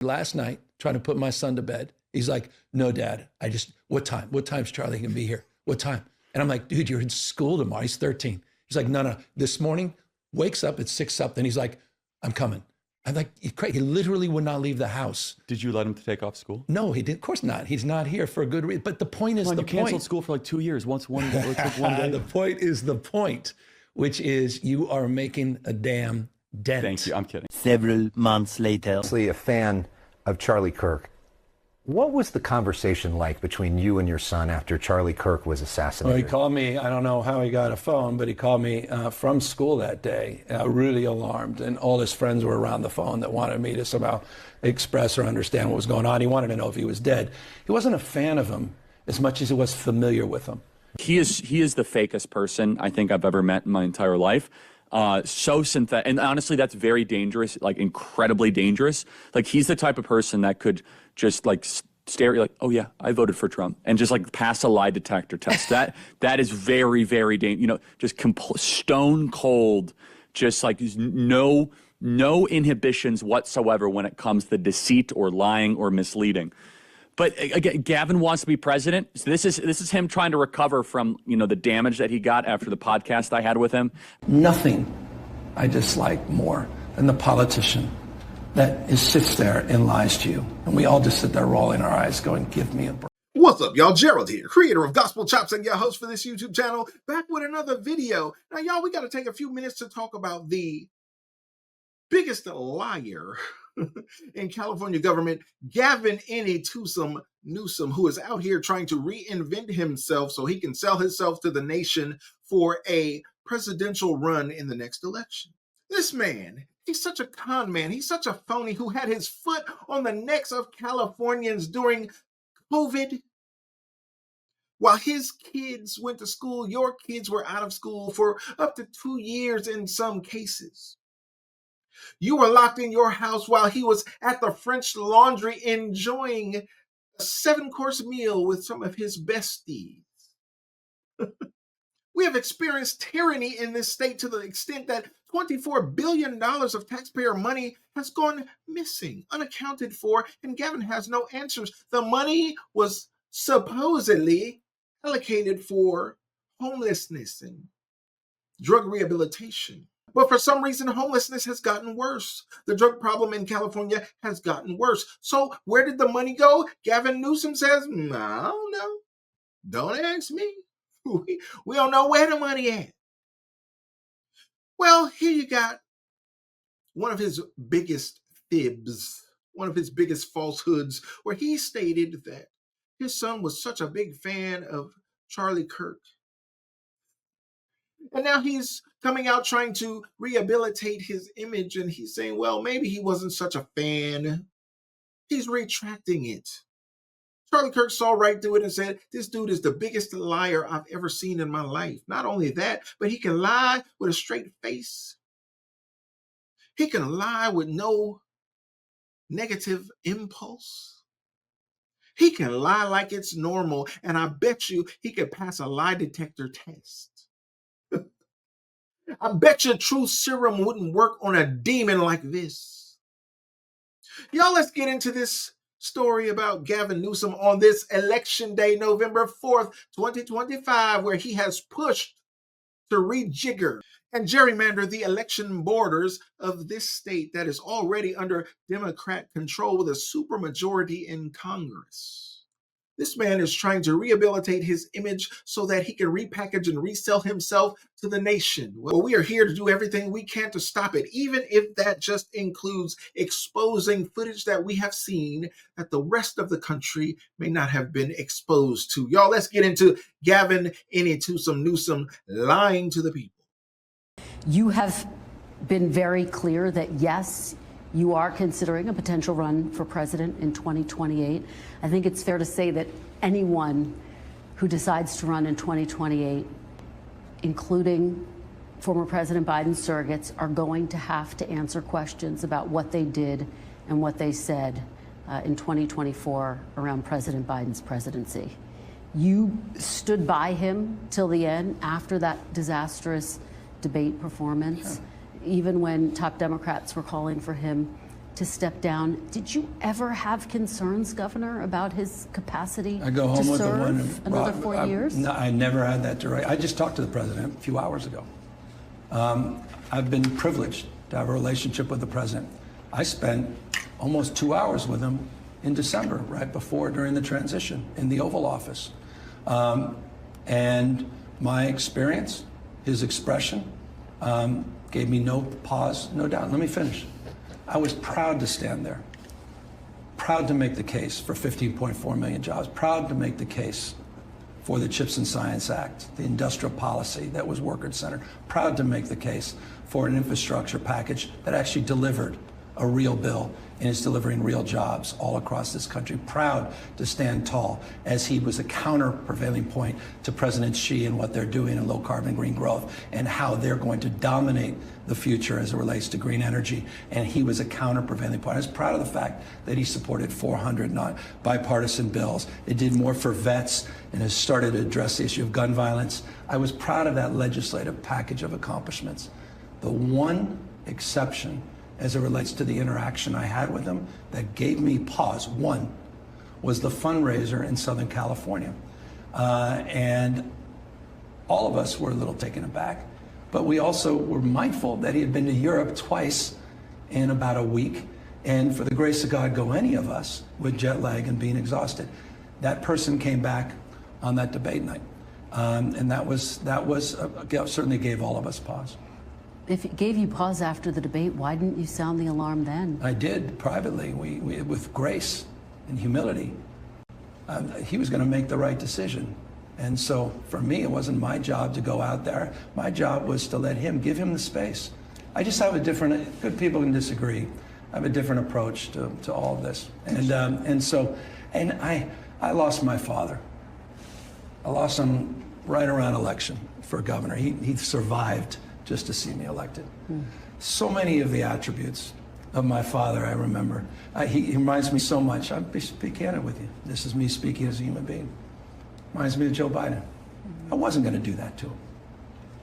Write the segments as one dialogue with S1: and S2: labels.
S1: Last night, trying to put my son to bed, he's like, no, Dad, what time? What time's Charlie gonna be here? What time? And I'm like, dude, you're in school tomorrow. He's 13. He's like, no. This morning, wakes up at 6 something. He's like, I'm coming. I'm like, Craig, he literally would not leave the house.
S2: Did you let him take off school?
S1: No, he did. Of course not. He's not here for a good reason. But the point is
S2: you canceled school for like 2 years. One day.
S1: The point is the point, which is you are making a damn dent.
S2: Thank you. I'm kidding.
S3: Several months later.
S4: Obviously a fan of Charlie Kirk. What was the conversation like between you and your son after Charlie Kirk was assassinated?
S1: Well, he called me. I don't know how he got a phone, but he called me from school that day, really alarmed. And all his friends were around the phone that wanted me to somehow express or understand what was going on. He wanted to know if he was dead. He wasn't a fan of him as much as he was familiar with him.
S2: He is the fakest person I think I've ever met in my entire life. So synthetic, and honestly, that's very dangerous, like incredibly dangerous. Like he's the type of person that could just like stare at you like, oh yeah, I voted for Trump, and just like pass a lie detector test. that is very, very dangerous. You know, just stone cold, just like no inhibitions whatsoever when it comes to deceit or lying or misleading. But again, Gavin wants to be president. So this is him trying to recover from, the damage that he got after the podcast I had with him.
S1: Nothing I dislike more than the politician that sits there and lies to you. And we all just sit there rolling our eyes going, give me a break.
S5: What's up, y'all? Gerald here, creator of Gospel Chops and your host for this YouTube channel, back with another video. Now, y'all, we got to take a few minutes to talk about the biggest liar in California government, Gavin Newsom, who is out here trying to reinvent himself so he can sell himself to the nation for a presidential run in the next election. This man, he's such a con man. He's such a phony who had his foot on the necks of Californians during COVID. While his kids went to school, your kids were out of school for up to 2 years in some cases. You were locked in your house while he was at the French Laundry enjoying a 7-course meal with some of his besties. We have experienced tyranny in this state to the extent that $24 billion of taxpayer money has gone missing, unaccounted for, and Gavin has no answers. The money was supposedly allocated for homelessness and drug rehabilitation. But for some reason, homelessness has gotten worse. The drug problem in California has gotten worse. So where did the money go? Gavin Newsom says, I don't know. Don't ask me. We don't know where the money at. Well, here you got one of his biggest fibs, one of his biggest falsehoods, where he stated that his son was such a big fan of Charlie Kirk. And now he's coming out trying to rehabilitate his image, and he's saying, well, maybe he wasn't such a fan. He's retracting it. Charlie Kirk saw right through it and said, this dude is the biggest liar I've ever seen in my life. Not only that, but he can lie with a straight face. He can lie with no negative impulse. He can lie like it's normal, and I bet you he could pass a lie detector test. I bet your truth serum wouldn't work on a demon like this. Y'all, let's get into this story about Gavin Newsom on this election day, November 4th, 2025, where he has pushed to rejigger and gerrymander the election borders of this state that is already under Democrat control with a supermajority in Congress. This man is trying to rehabilitate his image so that he can repackage and resell himself to the nation. Well, we are here to do everything we can to stop it, even if that just includes exposing footage that we have seen that the rest of the country may not have been exposed to. Y'all, let's get into Gavin Newsom lying to the people.
S6: You have been very clear that, yes, you are considering a potential run for president in 2028. I think it's fair to say that anyone who decides to run in 2028, including former President Biden's surrogates, are going to have to answer questions about what they did and what they said in 2024 around President Biden's presidency. You stood by him till the end after that disastrous debate performance. Yeah. Even when top Democrats were calling for him to step down. Did you ever have concerns, Governor, about his capacity
S1: I go home
S6: to
S1: with the
S6: serve
S1: one.
S6: another 4 years?
S1: No, I never had that direct. I just talked to the president a few hours ago. I've been privileged to have a relationship with the president. I spent almost 2 hours with him in December, right before, during the transition in the Oval Office. And my experience, his expression, gave me no pause, no doubt. Let me finish. I was proud to stand there, proud to make the case for 15.4 million jobs, proud to make the case for the Chips and Science Act, the industrial policy that was worker-centered, proud to make the case for an infrastructure package that actually delivered a real bill and is delivering real jobs all across this country. Proud to stand tall as he was a counter-prevailing point to President Xi and what they're doing in low-carbon green growth and how they're going to dominate the future as it relates to green energy. And he was a counter-prevailing point. I was proud of the fact that he supported 400 bipartisan bills. It did more for vets and has started to address the issue of gun violence. I was proud of that legislative package of accomplishments. The one exception as it relates to the interaction I had with him that gave me pause, one, was the fundraiser in Southern California. And all of us were a little taken aback, but we also were mindful that he had been to Europe twice in about a week, and for the grace of God, go any of us with jet lag and being exhausted. That person came back on that debate night, and that certainly gave all of us pause.
S6: If it gave you pause after the debate, why didn't you sound the alarm then?
S1: I did privately, we with grace and humility. He was going to make the right decision. And so for me, it wasn't my job to go out there. My job was to let him, give him the space. I just have a different, good people can disagree. I have a different approach to all of this. And I lost my father. I lost him right around election for governor. He survived just to see me elected. So many of the attributes of my father, I remember. He reminds me so much. I'll be candid with you. This is me speaking as a human being. Reminds me of Joe Biden. I wasn't going to do that to him.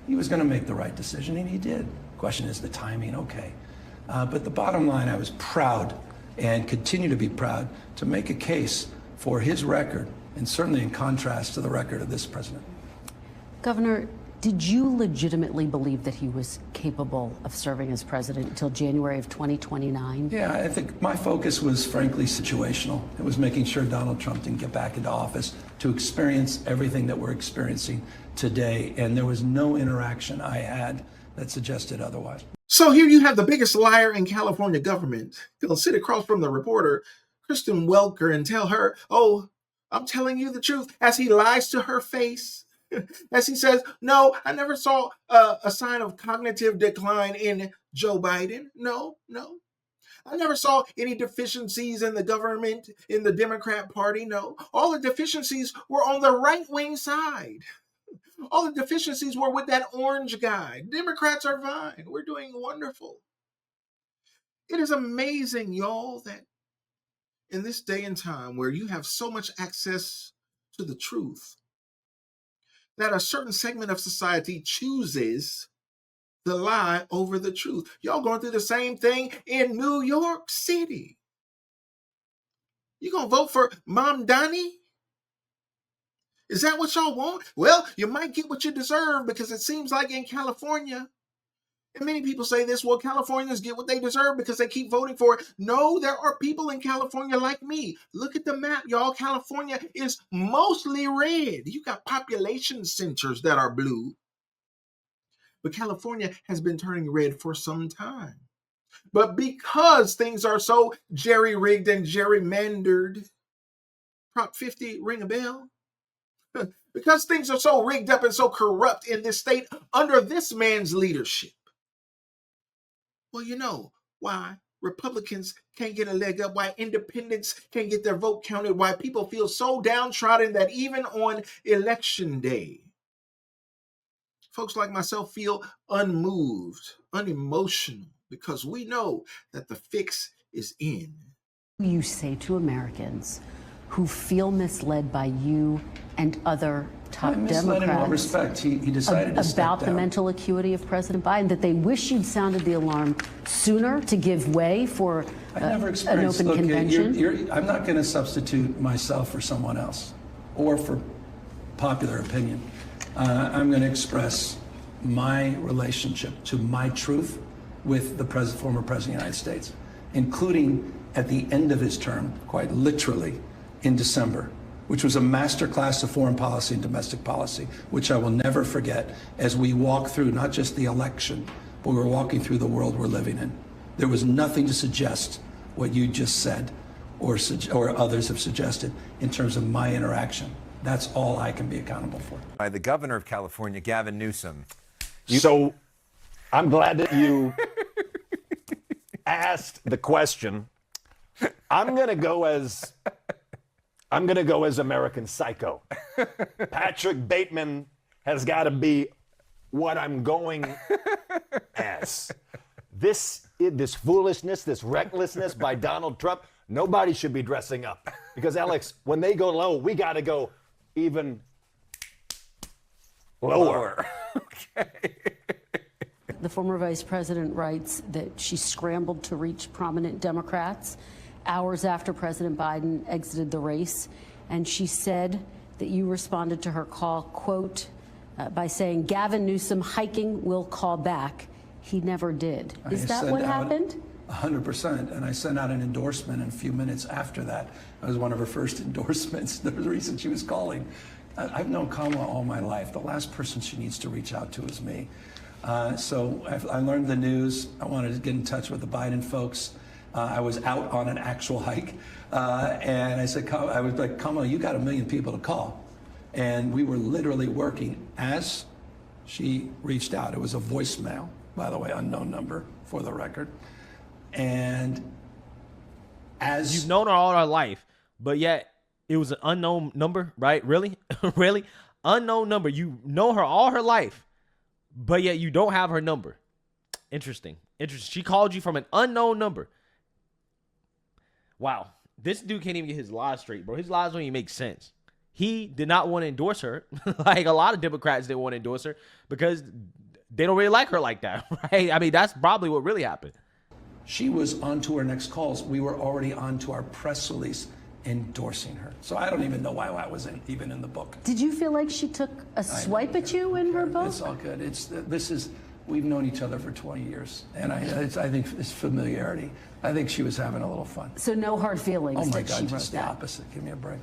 S1: He was going to make the right decision, and he did. Question is the timing, okay. But the bottom line, I was proud and continue to be proud to make a case for his record, and certainly in contrast to the record of this president.
S6: Governor, did you legitimately believe that he was capable of serving as president until January of 2029?
S1: Yeah, I think my focus was frankly situational. It was making sure Donald Trump didn't get back into office to experience everything that we're experiencing today. And there was no interaction I had that suggested otherwise.
S5: So here you have the biggest liar in California government. He'll sit across from the reporter, Kristen Welker, and tell her, "Oh, I'm telling you the truth," as he lies to her face. As he says, "No, I never saw a sign of cognitive decline in Joe Biden. No. I never saw any deficiencies in the government, in the Democrat Party. No. All the deficiencies were on the right-wing side. All the deficiencies were with that orange guy. Democrats are fine. We're doing wonderful." It is amazing, y'all, that in this day and time where you have so much access to the truth, that a certain segment of society chooses the lie over the truth. Y'all going through the same thing in New York City. You gonna vote for Mom Donnie? Is that what y'all want? Well, you might get what you deserve, because it seems like in California, and many people say this, well, Californians get what they deserve because they keep voting for it. No, there are people in California like me. Look at the map, y'all. California is mostly red. You got population centers that are blue. But California has been turning red for some time. But because things are so jerry-rigged and gerrymandered, Prop 50, ring a bell? Because things are so rigged up and so corrupt in this state under this man's leadership, well, you know why Republicans can't get a leg up, why independents can't get their vote counted, why people feel so downtrodden that even on election day, folks like myself feel unmoved, unemotional, because we know that the fix is in.
S6: You say to Americans who feel misled by you and other top
S1: misled in what
S6: Democrats
S1: respect? He decided to step
S6: about the
S1: down.
S6: mental acuity of President Biden, that they wish you'd sounded the alarm sooner to give way for
S1: I never
S6: an
S1: experienced.
S6: open
S1: Look,
S6: convention?
S1: I'm not going to substitute myself for someone else or for popular opinion. I'm going to express my relationship to my truth with the former president of the United States, including at the end of his term, quite literally, in December, which was a masterclass of foreign policy and domestic policy, which I will never forget as we walk through not just the election, but we were walking through the world we're living in. There was nothing to suggest what you just said or others have suggested in terms of my interaction. That's all I can be accountable for.
S7: By the governor of California, Gavin Newsom.
S8: So I'm glad that you asked the question. I'm going to go as American Psycho. Patrick Bateman has got to be what I'm going as. This foolishness, this recklessness by Donald Trump, nobody should be dressing up. Because, Alex, when they go low, we got to go even lower.
S7: Okay.
S6: The former vice president writes that she scrambled to reach prominent Democrats hours after President Biden exited the race. And she said that you responded to her call, quote, by saying, Gavin Newsom hiking will call back. He never did. Is that what happened?
S1: 100%. And I sent out an endorsement in a few minutes after that. It was one of her first endorsements. The reason she was calling. I've known Kamala all my life. The last person she needs to reach out to is me. So I learned the news. I wanted to get in touch with the Biden folks. I was out on an actual hike. And I said, I was like, Kamala, you got 1 million people to call. And we were literally working as she reached out. It was a voicemail, by the way, unknown number for the record. And as
S9: you've known her all her life, but yet it was an unknown number, right? Really? Really? Unknown number. You know her all her life, but yet you don't have her number. Interesting. She called you from an unknown number. Wow. This dude can't even get his lies straight, bro. His lies don't even make sense. He did not want to endorse her. Like a lot of Democrats didn't want to endorse her because they don't really like her like that, right? I mean, that's probably what really happened.
S1: she was on to her next calls. We were already on to our press release endorsing her. So I don't even know why that was even in the book.
S6: Did you feel like she took a swipe at you in her book?
S1: It's all good. We've known each other for 20 years, and I think it's familiarity. I think she was having a little fun.
S6: So no hard feelings.
S1: Oh my
S6: that she
S1: God,
S6: wrote
S1: just the
S6: that.
S1: opposite. Give me a break.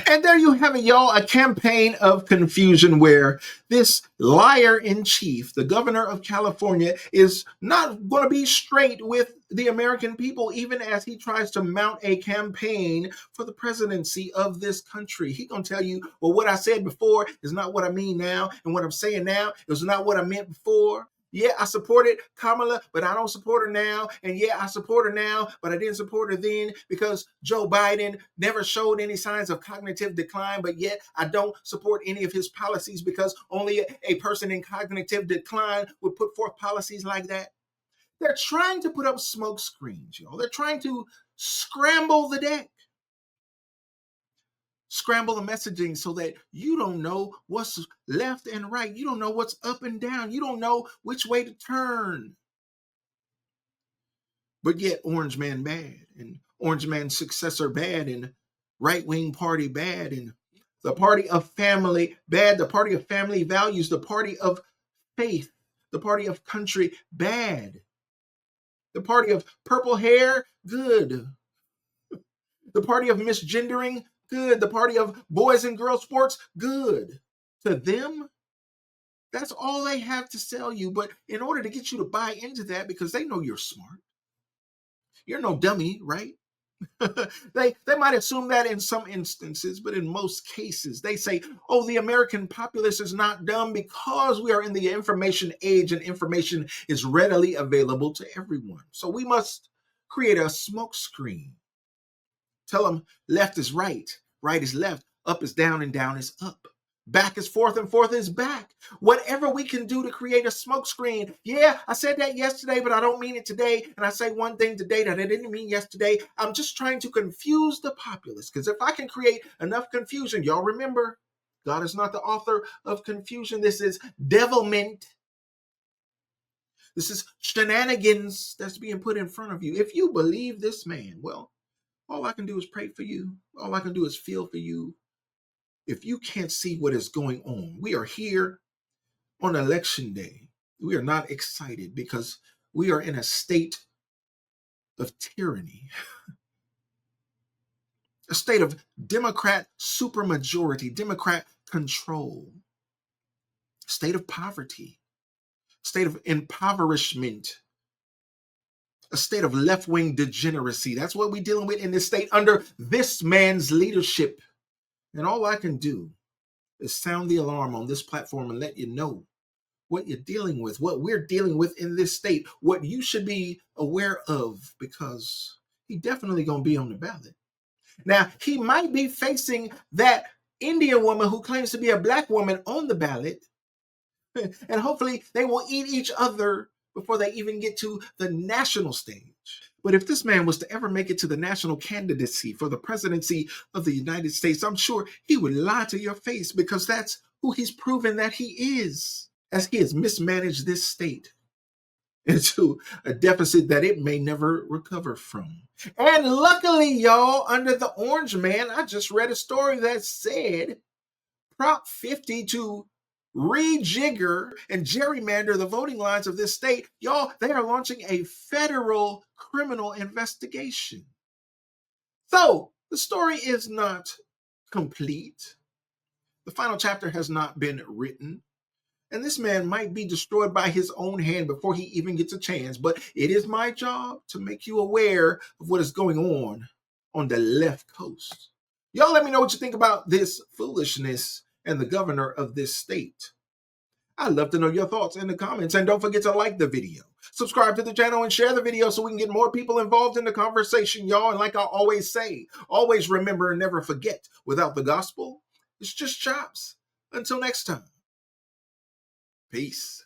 S5: And there you have it, y'all, a campaign of confusion where this liar-in-chief, the governor of California, is not going to be straight with the American people, even as he tries to mount a campaign for the presidency of this country. He's going to tell you, well, what I said before is not what I mean now, and what I'm saying now is not what I meant before. Yeah, I supported Kamala, but I don't support her now. And yeah, I support her now, but I didn't support her then because Joe Biden never showed any signs of cognitive decline. But yet I don't support any of his policies because only a person in cognitive decline would put forth policies like that. They're trying to put up smoke screens, y'all. They're trying to scramble the deck. Scramble the messaging so that you don't know what's left and right. You don't know what's up and down. You don't know which way to turn. But yet Orange Man bad, and Orange Man's successor bad, and right-wing party bad, and the party of family bad, the party of family values, the party of faith, the party of country bad, the party of purple hair good, the party of misgendering good. The party of boys and girls sports, good. To them, that's all they have to sell you. But in order to get you to buy into that, because they know you're smart, you're no dummy, right? They might assume that in some instances, but in most cases, they say, oh, the American populace is not dumb because we are in the information age and information is readily available to everyone. So we must create a smoke screen. Tell them left is right, right is left, up is down, and down is up. Back is forth and forth is back. Whatever we can do to create a smokescreen. Yeah, I said that yesterday, but I don't mean it today. And I say one thing today that I didn't mean yesterday. I'm just trying to confuse the populace. Because if I can create enough confusion, y'all remember, God is not the author of confusion. This is devilment. This is shenanigans that's being put in front of you. If you believe this man, well, all I can do is pray for you. All I can do is feel for you. If you can't see what is going on, we are here on election day. We are not excited because we are in a state of tyranny, a state of Democrat supermajority, Democrat control, state of poverty, state of impoverishment, a state of left-wing degeneracy. That's what we're dealing with in this state under this man's leadership. And all I can do is sound the alarm on this platform and let you know what you're dealing with, what we're dealing with in this state, what you should be aware of, because he definitely going to be on the ballot. Now, he might be facing that Indian woman who claims to be a black woman on the ballot, and hopefully they will eat each other before they even get to the national stage. But if this man was to ever make it to the national candidacy for the presidency of the United States, I'm sure he would lie to your face, because that's who he's proven that he is, as he has mismanaged this state into a deficit that it may never recover from. And luckily, y'all, under the orange man, I just read a story that said Prop 50 to rejigger and gerrymander the voting lines of this state, y'all, they are launching a federal criminal investigation. So the story is not complete. The final chapter has not been written. And this man might be destroyed by his own hand before he even gets a chance. But it is my job to make you aware of what is going on the left coast. Y'all let me know what you think about this foolishness and the governor of this state. I'd love to know your thoughts in the comments. And don't forget to like the video, subscribe to the channel, and share the video so we can get more people involved in the conversation, y'all. And like I always say, always remember and never forget, without the gospel, it's just chops. Until next time. Peace.